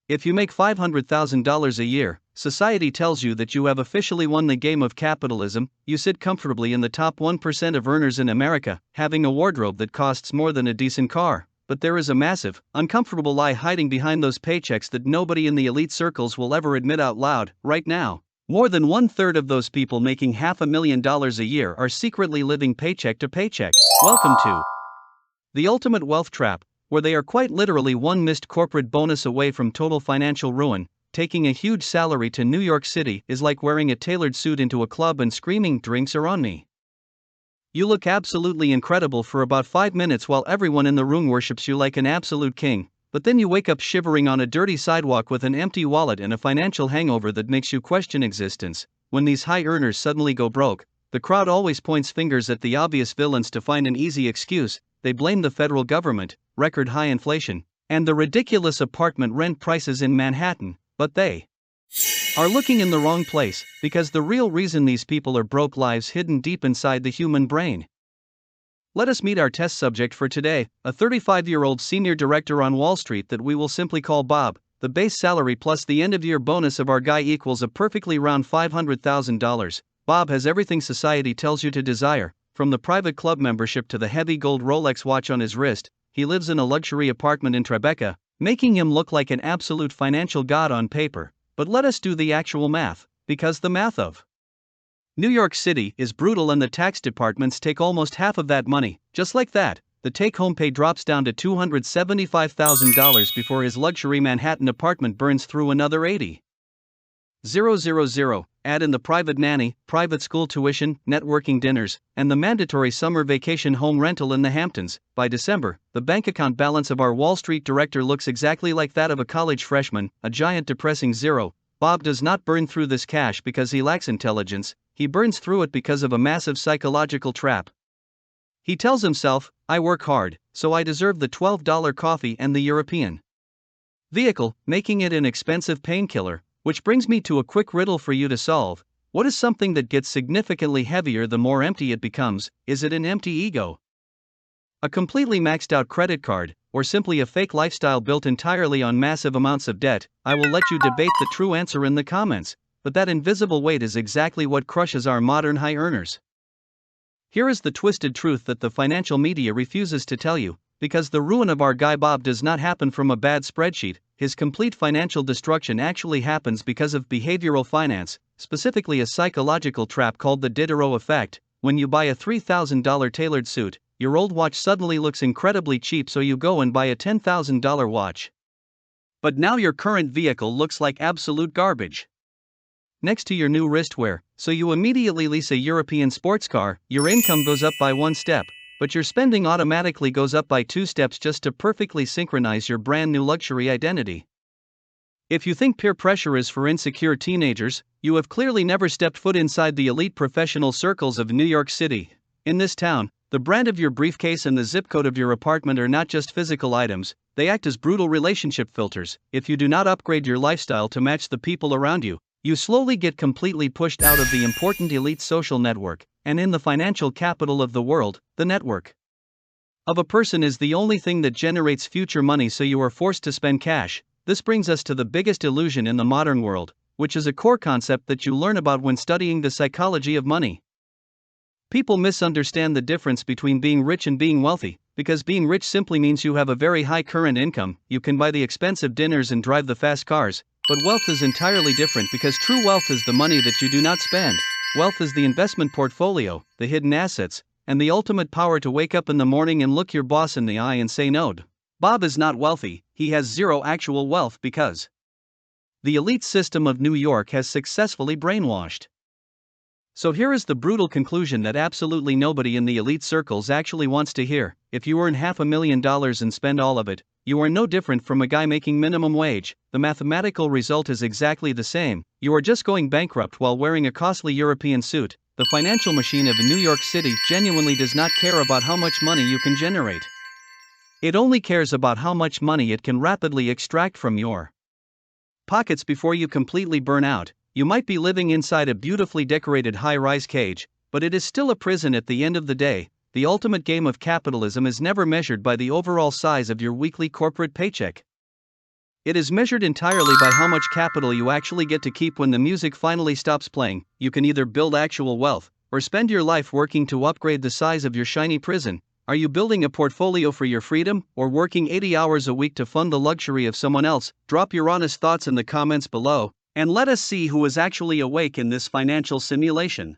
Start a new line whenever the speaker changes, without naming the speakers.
If you make $500,000 a year, society tells you that you have officially won the game of capitalism. You sit comfortably in the top 1% of earners in America, having a wardrobe that costs more than a decent car. But there is a massive, uncomfortable lie hiding behind those paychecks that nobody in the elite circles will ever admit out loud. Right now, more than 1/3 of those people making $500,000 a year are secretly living paycheck to paycheck. Welcome to the ultimate wealth trap, where they are quite literally one missed corporate bonus away from total financial ruin. Taking a huge salary to New York City is like wearing a tailored suit into a club and screaming, "Drinks are on me." You look absolutely incredible for about 5 minutes while everyone in the room worships you like an absolute king, but then you wake up shivering on a dirty sidewalk with an empty wallet and a financial hangover that makes you question existence. When these high earners suddenly go broke, the crowd always points fingers at the obvious villains to find an easy excuse. They blame the federal government, record high inflation, and the ridiculous apartment rent prices in Manhattan, but they are looking in the wrong place, because the real reason these people are broke lies hidden deep inside the human brain. Let us meet our test subject for today, a 35-year-old senior director on Wall Street that we will simply call Bob. The base salary plus the end-of-year bonus of our guy equals a perfectly round $500,000. Bob has everything society tells you to desire, from the private club membership to the heavy gold Rolex watch on his wrist. He lives in a luxury apartment in Tribeca, making him look like an absolute financial god on paper. But let us do the actual math, because the math of New York City is brutal and the tax departments take almost half of that money. Just like that, the take-home pay drops down to $275,000 before his luxury Manhattan apartment burns through another $80,000. Add in the private nanny, private school tuition, networking dinners, and the mandatory summer vacation home rental in the Hamptons. By December, the bank account balance of our Wall Street director looks exactly like that of a college freshman, a giant depressing zero. Bob does not burn through this cash because he lacks intelligence, he burns through it because of a massive psychological trap. He tells himself, "I work hard, so I deserve the $12 coffee and the European vehicle," making it an expensive painkiller. Which brings me to a quick riddle for you to solve. What is something that gets significantly heavier the more empty it becomes? Is it an empty ego, a completely maxed out credit card, or simply a fake lifestyle built entirely on massive amounts of debt? I will let you debate the true answer in the comments, but that invisible weight is exactly what crushes our modern high earners. Here is the twisted truth that the financial media refuses to tell you. Because the ruin of our guy Bob does not happen from a bad spreadsheet, his complete financial destruction actually happens because of behavioral finance, specifically a psychological trap called the Diderot Effect. When you buy a $3,000 tailored suit, your old watch suddenly looks incredibly cheap, so you go and buy a $10,000 watch. But now your current vehicle looks like absolute garbage next to your new wristwear, so you immediately lease a European sports car. Your income goes up by 1 step, but your spending automatically goes up by 2 steps just to perfectly synchronize your brand new luxury identity. If you think peer pressure is for insecure teenagers, you have clearly never stepped foot inside the elite professional circles of New York City. In this town, the brand of your briefcase and the zip code of your apartment are not just physical items, they act as brutal relationship filters. If you do not upgrade your lifestyle to match the people around you, you slowly get completely pushed out of the important elite social network, and in the financial capital of the world, the network of a person is the only thing that generates future money, so you are forced to spend cash. This brings us to the biggest illusion in the modern world, which is a core concept that you learn about when studying the psychology of money. People misunderstand the difference between being rich and being wealthy, because being rich simply means you have a very high current income, you can buy the expensive dinners and drive the fast cars. But wealth is entirely different, because true wealth is the money that you do not spend. Wealth is the investment portfolio, the hidden assets, and the ultimate power to wake up in the morning and look your boss in the eye and say no. Bob is not wealthy, he has zero actual wealth because the elite system of New York has successfully brainwashed. So here is the brutal conclusion that absolutely nobody in the elite circles actually wants to hear. If you earn $500,000 and spend all of it, you are no different from a guy making minimum wage. The mathematical result is exactly the same. You are just going bankrupt while wearing a costly European suit. The financial machine of New York City genuinely does not care about how much money you can generate. It only cares about how much money it can rapidly extract from your pockets before you completely burn out. You might be living inside a beautifully decorated high-rise cage, but it is still a prison at the end of the day. The ultimate game of capitalism is never measured by the overall size of your weekly corporate paycheck. It is measured entirely by how much capital you actually get to keep when the music finally stops playing. You can either build actual wealth, or spend your life working to upgrade the size of your shiny prison. Are you building a portfolio for your freedom, or working 80 hours a week to fund the luxury of someone else? Drop your honest thoughts in the comments below, and let us see who is actually awake in this financial simulation.